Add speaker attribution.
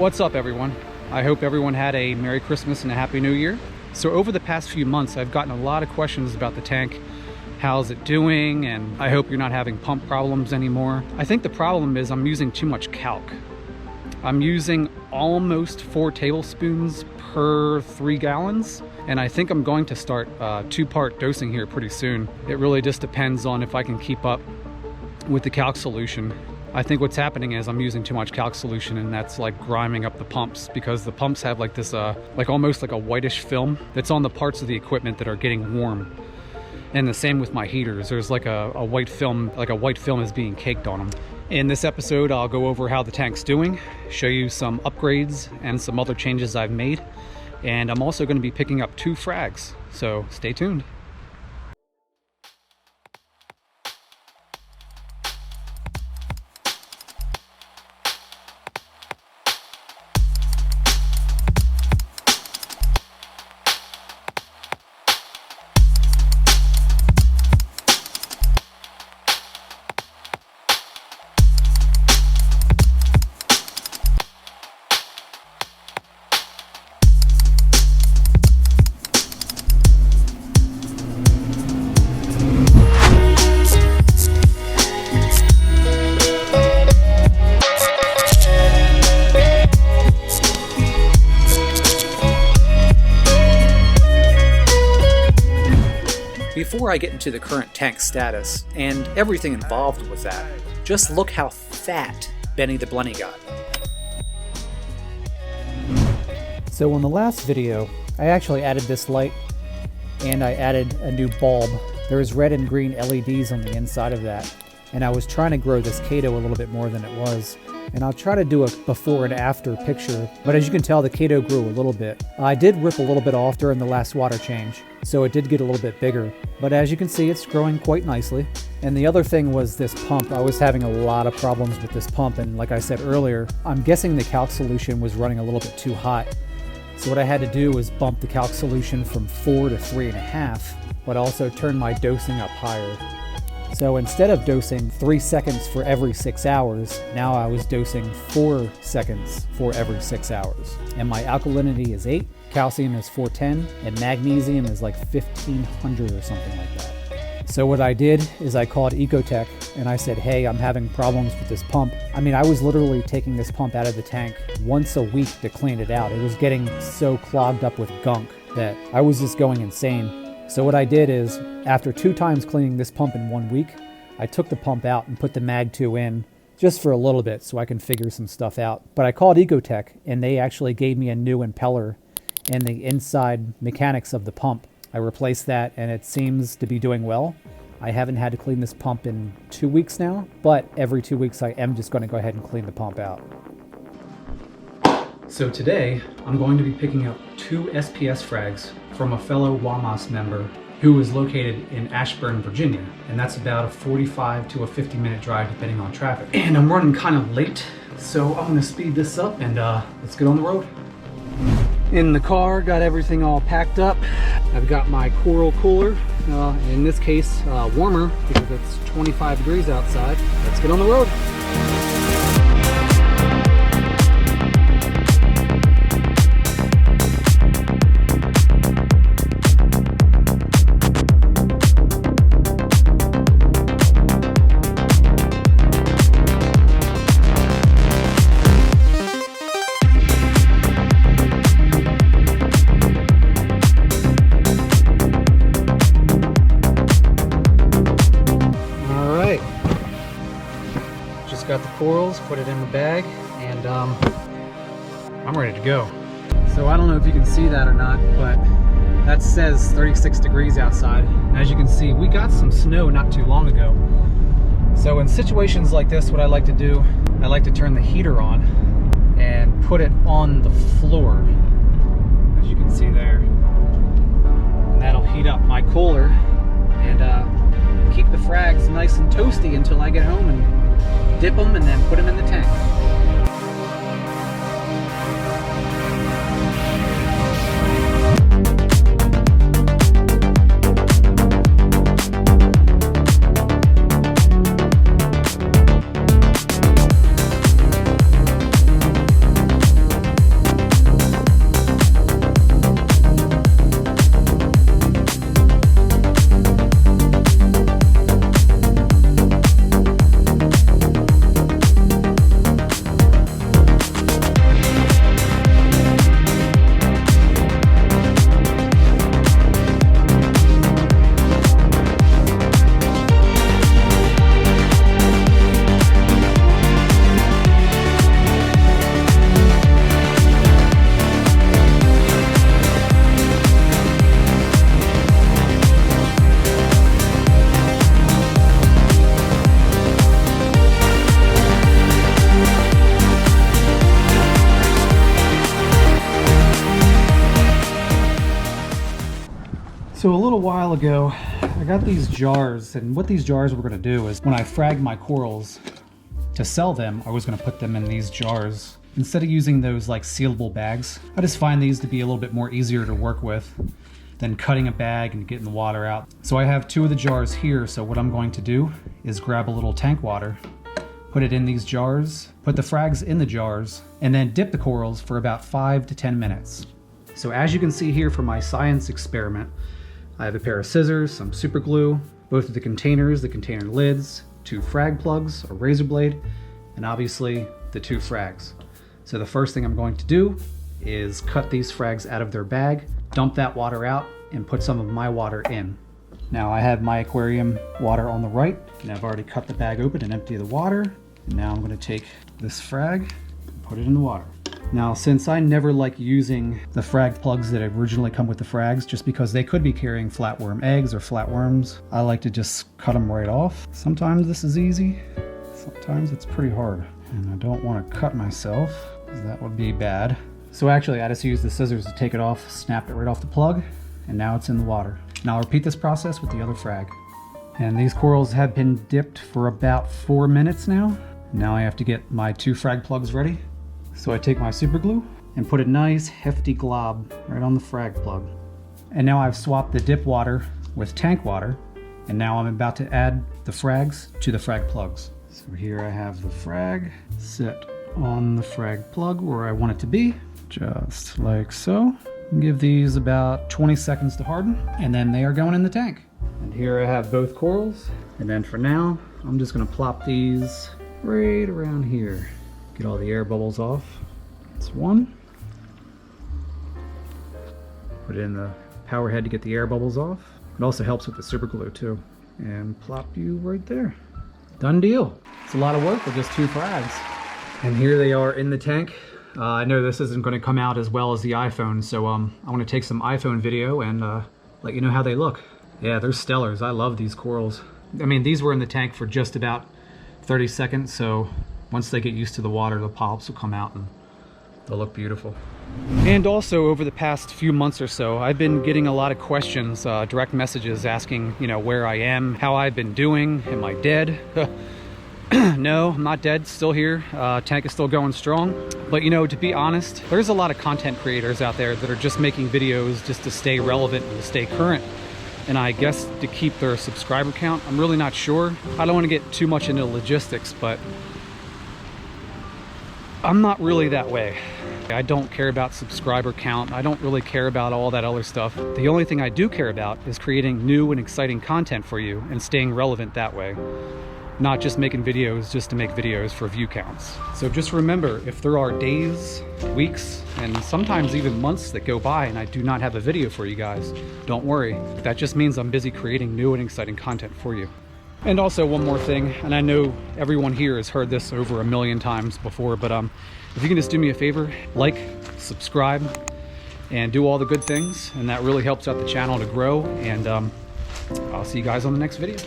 Speaker 1: What's up, everyone? I hope everyone had a Merry Christmas and a Happy New Year. So over the past few months, I've gotten a lot of questions about the tank. How's it doing? And I hope you're not having pump problems anymore. I think the problem is I'm using too much kalk. I'm using almost 4 tablespoons per 3 gallons. And I think I'm going to start 2-part dosing here pretty soon. It really just depends on if I can keep up with the kalk solution. I think what's happening is I'm using too much kalk solution, and that's like griming up the pumps, because the pumps have like this like almost like a whitish film that's on the parts of the equipment that are getting warm. And the same with my heaters. There's like a white film, like a white film is being caked on them. In this episode, I'll go over how the tank's doing, show you some upgrades and some other changes I've made. And I'm also going to be picking up 2 frags, so stay tuned. Before I get into the current tank status and everything involved with that, just look how fat Benny the Blenny got. So on the last video, I actually added this light and I added a new bulb. There's red and green LEDs on the inside of that, and I was trying to grow this Kato a little bit more than it was. And I'll try to do a before and after picture, but as you can tell, the Kato grew a little bit. I did rip a little bit off during the last water change, so it did get a little bit bigger. But as you can see, it's growing quite nicely. And the other thing was this pump. I was having a lot of problems with this pump, and like I said earlier, I'm guessing the kalk solution was running a little bit too hot. So what I had to do was bump the kalk solution from 4 to 3.5, but also turn my dosing up higher. So instead of dosing 3 seconds for every 6 hours, now I was dosing 4 seconds for every 6 hours. And my alkalinity is 8, calcium is 410, and magnesium is like 1500 or something like that. So what I did is I called Ecotech and I said, hey, I'm having problems with this pump. I mean, I was literally taking this pump out of the tank once a week to clean it out. It was getting so clogged up with gunk that I was just going insane. So what I did is, after 2 times cleaning this pump in 1 week, I took the pump out and put the Mag 2 in just for a little bit so I can figure some stuff out. But I called Ecotech and they actually gave me a new impeller and the inside mechanics of the pump. I replaced that and it seems to be doing well. I haven't had to clean this pump in 2 weeks now, but every 2 weeks I am just going to go ahead and clean the pump out. So today, I'm going to be picking up 2 SPS frags from a fellow WAMAS member who is located in Ashburn, Virginia, and that's about a 45 to a 50-minute drive depending on traffic. And I'm running kind of late, so I'm gonna speed this up and let's get on the road. In the car, got everything all packed up. I've got my coral cooler, in this case warmer because it's 25 degrees outside. Let's get on the road. Got the corals, put it in the bag, and I'm ready to go. So I don't know if you can see that or not, but that says 36 degrees outside. And as you can see, we got some snow not too long ago. So in situations like this, what I like to do, I like to turn the heater on and put it on the floor, as you can see there. And that'll heat up my cooler and keep the frags nice and toasty until I get home and dip them and then put them in the tank. So a little while ago, I got these jars, and what these jars were going to do is when I frag my corals to sell them, I was going to put them in these jars. Instead of using those like sealable bags, I just find these to be a little bit more easier to work with than cutting a bag and getting the water out. So I have 2 of the jars here, so what I'm going to do is grab a little tank water, put it in these jars, put the frags in the jars, and then dip the corals for about 5 to 10 minutes. So as you can see here for my science experiment, I have a pair of scissors, some super glue, both of the containers, the container lids, 2 frag plugs, a razor blade, and obviously the 2 frags. So the first thing I'm going to do is cut these frags out of their bag, dump that water out, and put some of my water in. Now I have my aquarium water on the right, and I've already cut the bag open and empty the water. And now I'm going to take this frag and put it in the water. Now, since I never like using the frag plugs that originally come with the frags, just because they could be carrying flatworm eggs or flatworms, I like to just cut them right off. Sometimes this is easy, sometimes it's pretty hard. And I don't want to cut myself, because that would be bad. So actually, I just used the scissors to take it off, snapped it right off the plug, and now it's in the water. Now I'll repeat this process with the other frag. And these corals have been dipped for about 4 minutes now. Now I have to get my 2 frag plugs ready. So I take my super glue and put a nice hefty glob right on the frag plug. And now I've swapped the dip water with tank water, and now I'm about to add the frags to the frag plugs. So here I have the frag set on the frag plug where I want it to be, just like so. Give these about 20 seconds to harden, and then they are going in the tank. And here I have both corals, and then for now, I'm just gonna plop these right around here. Get all the air bubbles off. That's one. Put it in the power head to get the air bubbles off. It also helps with the super glue too. And plop you right there. Done deal. It's a lot of work for just 2 frags. And here they are in the tank. I know this isn't going to come out as well as the iPhone, so I want to take some iPhone video and let you know how they look. Yeah, they're stellars. I love these corals. I mean, these were in the tank for just about 30 seconds, so once they get used to the water, the polyps will come out and they'll look beautiful. And also over the past few months or so, I've been getting a lot of questions, direct messages asking, you know, where I am, how I've been doing, am I dead? No, I'm not dead, still here. Tank is still going strong. But you know, to be honest, there's a lot of content creators out there that are just making videos just to stay relevant and to stay current. And I guess to keep their subscriber count. I'm really not sure. I don't want to get too much into logistics, but I'm not really that way. I don't care about subscriber count. I don't really care about all that other stuff. The only thing I do care about is creating new and exciting content for you and staying relevant that way. Not just making videos just to make videos for view counts. So just remember, if there are days, weeks, and sometimes even months that go by and I do not have a video for you guys, don't worry. That just means I'm busy creating new and exciting content for you. And also one more thing, and I know everyone here has heard this over 1,000,000 times before, but if you can just do me a favor, like, subscribe, and do all the good things, and that really helps out the channel to grow, and I'll see you guys on the next video.